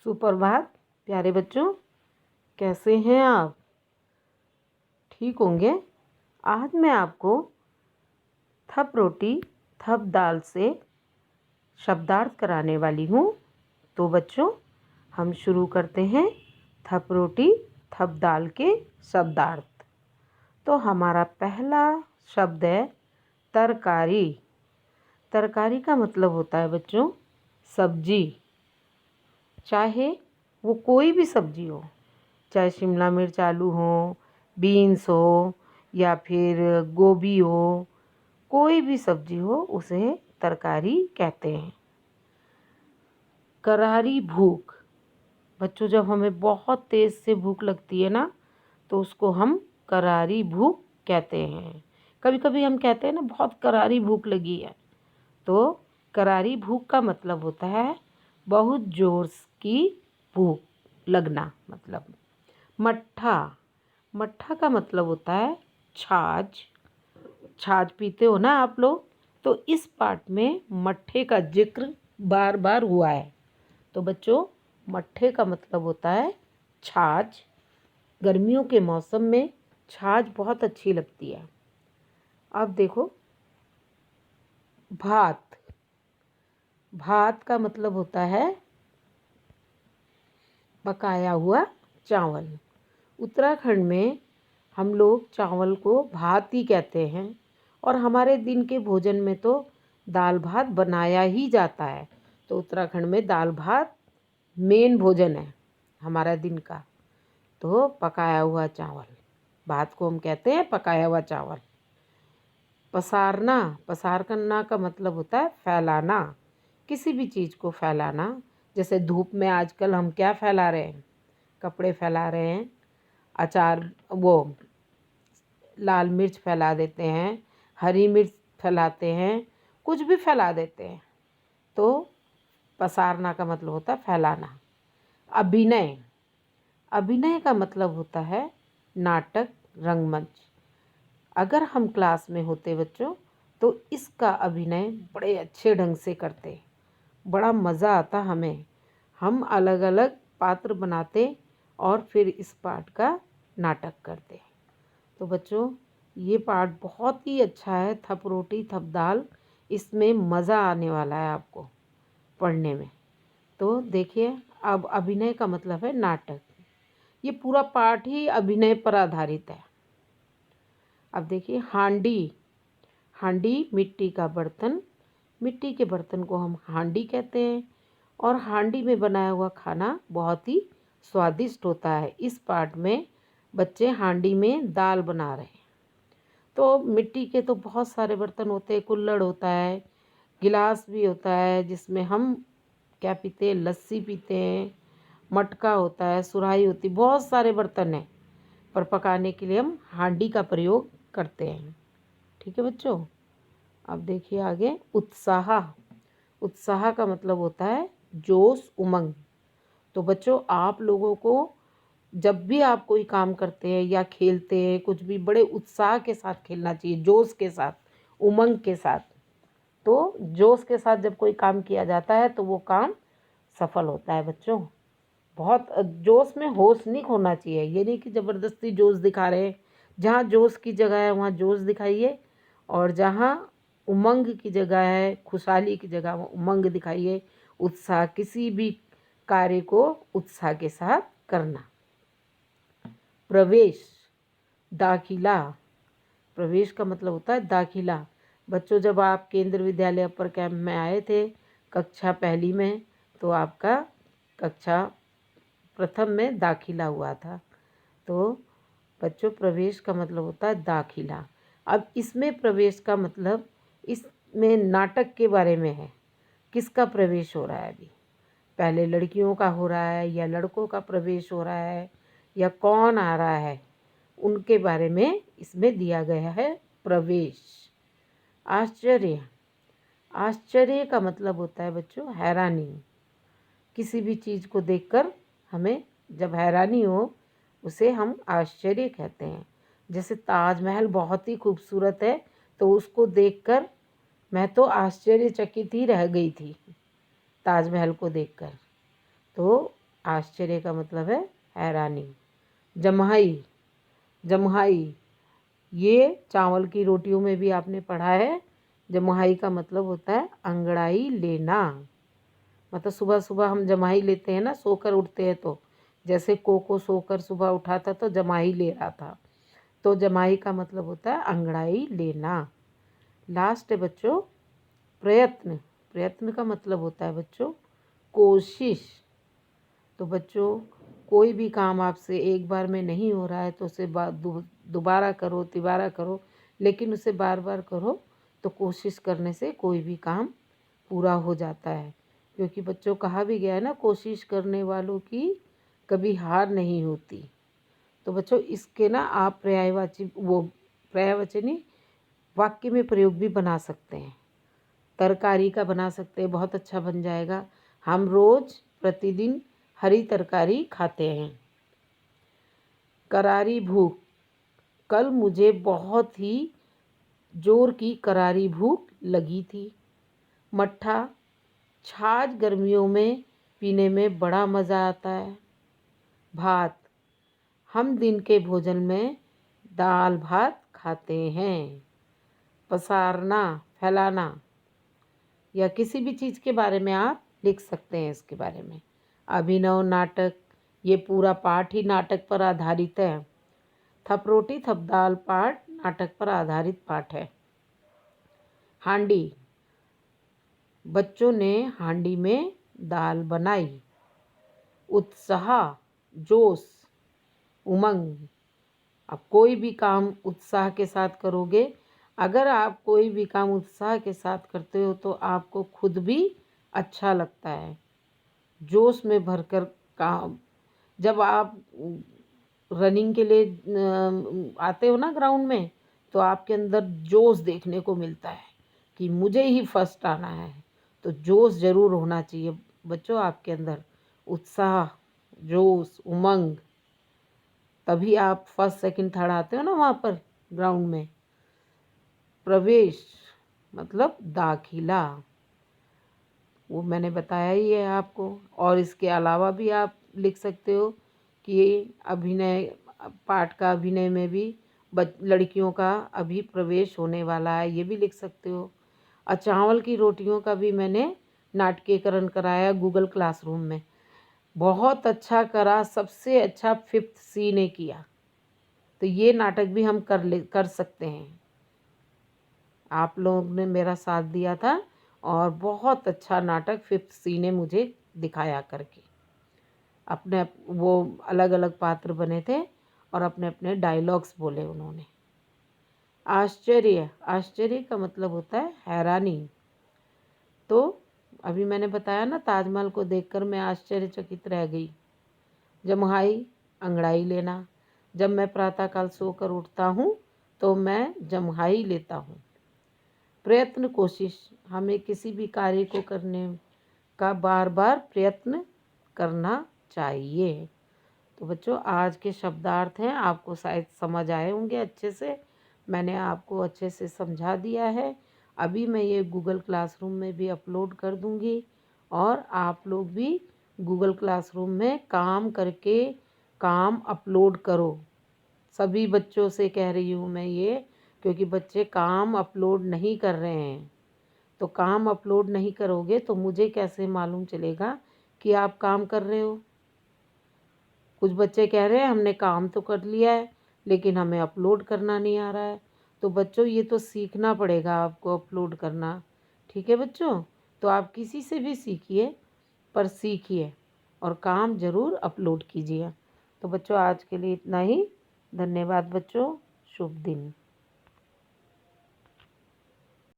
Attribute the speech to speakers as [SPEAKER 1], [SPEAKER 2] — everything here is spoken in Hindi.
[SPEAKER 1] सुप्रभात प्यारे बच्चों, कैसे हैं आप? ठीक होंगे। आज मैं आपको थप रोटी थप दाल से शब्दार्थ कराने वाली हूँ। तो बच्चों, हम शुरू करते हैं थप रोटी थप दाल के शब्दार्थ। तो हमारा पहला शब्द है तरकारी। तरकारी का मतलब होता है बच्चों सब्जी, चाहे वो कोई भी सब्जी हो, चाहे शिमला मिर्च आलू हो, बीन्स हो या फिर गोभी हो, कोई भी सब्जी हो उसे तरकारी कहते हैं। करारी भूख, बच्चों जब हमें बहुत तेज़ से भूख लगती है ना, तो उसको हम करारी भूख कहते हैं। कभी कभी हम कहते हैं ना बहुत करारी भूख लगी है, तो करारी भूख का मतलब होता है बहुत ज़ोर की भूख लगना। मतलब मट्ठा, मट्ठा का मतलब होता है छाछ। छाछ पीते हो ना आप लोग, तो इस पाठ में मट्ठे का जिक्र बार बार हुआ है। तो बच्चों, मट्ठे का मतलब होता है छाछ। गर्मियों के मौसम में छाछ बहुत अच्छी लगती है। अब देखो, भात, भात का मतलब होता है पकाया हुआ चावल। उत्तराखंड में हम लोग चावल को भात ही कहते हैं, और हमारे दिन के भोजन में तो दाल भात बनाया ही जाता है। तो उत्तराखंड में दाल भात मेन भोजन है हमारा दिन का। तो पकाया हुआ चावल, भात को हम कहते हैं पकाया हुआ चावल। पसारना, पसार करना का मतलब होता है फैलाना, किसी भी चीज़ को फैलाना। जैसे धूप में आजकल हम क्या फैला रहे हैं? कपड़े फैला रहे हैं, अचार, वो लाल मिर्च फैला देते हैं, हरी मिर्च फैलाते हैं, कुछ भी फैला देते हैं। तो पसारना का मतलब होता है फैलाना। अभिनय, अभिनय का मतलब होता है नाटक, रंगमंच। अगर हम क्लास में होते बच्चों, तो इसका अभिनय बड़े अच्छे ढंग से करते, बड़ा मज़ा आता हमें। हम अलग अलग पात्र बनाते और फिर इस पाठ का नाटक करते। तो बच्चों, ये पाठ बहुत ही अच्छा है, थप रोटी थप दाल। इसमें मज़ा आने वाला है आपको पढ़ने में। तो देखिए, अब अभिनय का मतलब है नाटक। ये पूरा पाठ ही अभिनय पर आधारित है। अब देखिए, हांडी, हांडी मिट्टी का बर्तन, मिट्टी के बर्तन को हम हांडी कहते हैं, और हांडी में बनाया हुआ खाना बहुत ही स्वादिष्ट होता है। इस पाठ में बच्चे हांडी में दाल बना रहे हैं। तो मिट्टी के तो बहुत सारे बर्तन होते हैं, कुल्हड़ होता है, गिलास भी होता है जिसमें हम क्या पीते हैं, लस्सी पीते हैं, मटका होता है, सुराही होती, बहुत सारे बर्तन हैं, पर पकाने के लिए हम हांडी का प्रयोग करते हैं। ठीक है बच्चों। अब देखिए आगे, उत्साह, उत्साह का मतलब होता है जोश, उमंग। तो बच्चों, आप लोगों को जब भी आप कोई काम करते हैं या खेलते हैं, कुछ भी बड़े उत्साह के साथ खेलना चाहिए, जोश के साथ, उमंग के साथ। तो जोश के साथ जब कोई काम किया जाता है तो वो काम सफल होता है बच्चों। बहुत जोश में होश नहीं खोना चाहिए। ये नहीं कि ज़बरदस्ती जोश दिखा रहे हैं। जहाँ जोश की जगह है वहाँ जोश दिखाइए, और जहाँ उमंग की जगह है, खुशहाली की जगह, वहाँ उमंग दिखाइए। उत्साह, किसी भी कार्य को उत्साह के साथ करना। प्रवेश, दाखिला, प्रवेश का मतलब होता है दाखिला। बच्चों, जब आप केंद्र विद्यालय अपर कैंप में आए थे कक्षा पहली में, तो आपका कक्षा प्रथम में दाखिला हुआ था। तो बच्चों, प्रवेश का मतलब होता है दाखिला। अब इसमें प्रवेश का मतलब, इसमें नाटक के बारे में है, किसका प्रवेश हो रहा है अभी, पहले लड़कियों का हो रहा है या लड़कों का प्रवेश हो रहा है, या कौन आ रहा है, उनके बारे में इसमें दिया गया है प्रवेश। आश्चर्य, आश्चर्य का मतलब होता है बच्चों हैरानी। किसी भी चीज़ को देखकर हमें जब हैरानी हो, उसे हम आश्चर्य कहते हैं। जैसे ताजमहल बहुत ही खूबसूरत है, तो उसको देखकर मैं तो आश्चर्यचकित ही रह गई थी ताजमहल को देखकर। तो आश्चर्य का मतलब है हैरानी। जम्हाई, जम्हाई ये चावल की रोटियों में भी आपने पढ़ा है। जम्हाई का मतलब होता है अंगड़ाई लेना। मतलब सुबह सुबह हम जम्हाई लेते हैं ना, सोकर उठते हैं तो, जैसे को सोकर सुबह उठा था तो जम्हाई ले रहा था, तो जम्हाई का मतलब होता है अंगड़ाई लेना। लास्ट है बच्चों प्रयत्न। प्रयत्न का मतलब होता है बच्चों कोशिश। तो बच्चों कोई भी काम आपसे एक बार में नहीं हो रहा है तो उसे दोबारा करो, तिबारा करो, लेकिन उसे बार बार करो तो कोशिश करने से कोई भी काम पूरा हो जाता है। क्योंकि बच्चों कहा भी गया है ना, कोशिश करने वालों की कभी हार नहीं होती। तो बच्चों इसके ना आप पर्यायवाची वाक्य में प्रयोग भी बना सकते हैं। तरकारी का बना सकते हैं, बहुत अच्छा बन जाएगा। हम रोज प्रतिदिन हरी तरकारी खाते हैं। करारी भूख, कल मुझे बहुत ही जोर की करारी भूख लगी थी। मट्ठा, छाछ गर्मियों में पीने में बड़ा मज़ा आता है। भात, हम दिन के भोजन में दाल भात खाते हैं। पसारना, फैलाना, या किसी भी चीज़ के बारे में आप लिख सकते हैं इसके बारे में। अभिनव नाटक, ये पूरा पाठ ही नाटक पर आधारित है। थप रोटी थप दाल पाठ नाटक पर आधारित पाठ है। हांडी, बच्चों ने हांडी में दाल बनाई। उत्साह, जोश, उमंग, अब कोई भी काम उत्साह के साथ करोगे, अगर आप कोई भी काम उत्साह के साथ करते हो तो आपको खुद भी अच्छा लगता है। जोश में भरकर काम, जब आप रनिंग के लिए आते हो ना ग्राउंड में, तो आपके अंदर जोश देखने को मिलता है कि मुझे ही फर्स्ट आना है। तो जोश ज़रूर होना चाहिए बच्चों आपके अंदर, उत्साह, जोश, उमंग, तभी आप फर्स्ट सेकंड थर्ड आते हो ना वहाँ पर ग्राउंड में। प्रवेश मतलब दाखिला, वो मैंने बताया ही है आपको। और इसके अलावा भी आप लिख सकते हो कि अभिनय पाठ का अभिनय में भी लड़कियों का अभी प्रवेश होने वाला है, ये भी लिख सकते हो। और चावल की रोटियों का भी मैंने नाटकीकरण कराया गूगल क्लासरूम में, बहुत अच्छा करा, सबसे अच्छा 5th C ने किया। तो ये नाटक भी हम कर सकते हैं। आप लोगों ने मेरा साथ दिया था और बहुत अच्छा नाटक 5th C ने मुझे दिखाया करके। अपने वो अलग अलग पात्र बने थे और अपने अपने डायलॉग्स बोले उन्होंने। आश्चर्य, आश्चर्य का मतलब होता है हैरानी। तो अभी मैंने बताया ना, ताजमहल को देखकर मैं आश्चर्यचकित रह गई। जम्हाई, अंगड़ाई लेना, जब मैं प्रातःकाल सोकर उठता हूँ तो मैं जम्हाई लेता हूँ। प्रयत्न, कोशिश, हमें किसी भी कार्य को करने का बार बार प्रयत्न करना चाहिए। तो बच्चों आज के शब्दार्थ हैं, आपको शायद समझ आए होंगे अच्छे से। मैंने आपको अच्छे से समझा दिया है। अभी मैं ये गूगल क्लासरूम में भी अपलोड कर दूँगी और आप लोग भी गूगल क्लासरूम में काम करके काम अपलोड करो। सभी बच्चों से कह रही हूँ मैं ये, क्योंकि बच्चे काम अपलोड नहीं कर रहे हैं। तो काम अपलोड नहीं करोगे तो मुझे कैसे मालूम चलेगा कि आप काम कर रहे हो। कुछ बच्चे कह रहे हैं हमने काम तो कर लिया है लेकिन हमें अपलोड करना नहीं आ रहा है। तो बच्चों ये तो सीखना पड़ेगा आपको अपलोड करना। ठीक है बच्चों, तो आप किसी से भी सीखिए, पर सीखिए और काम ज़रूर अपलोड कीजिए। तो बच्चों आज के लिए इतना ही। धन्यवाद बच्चों, शुभ दिन।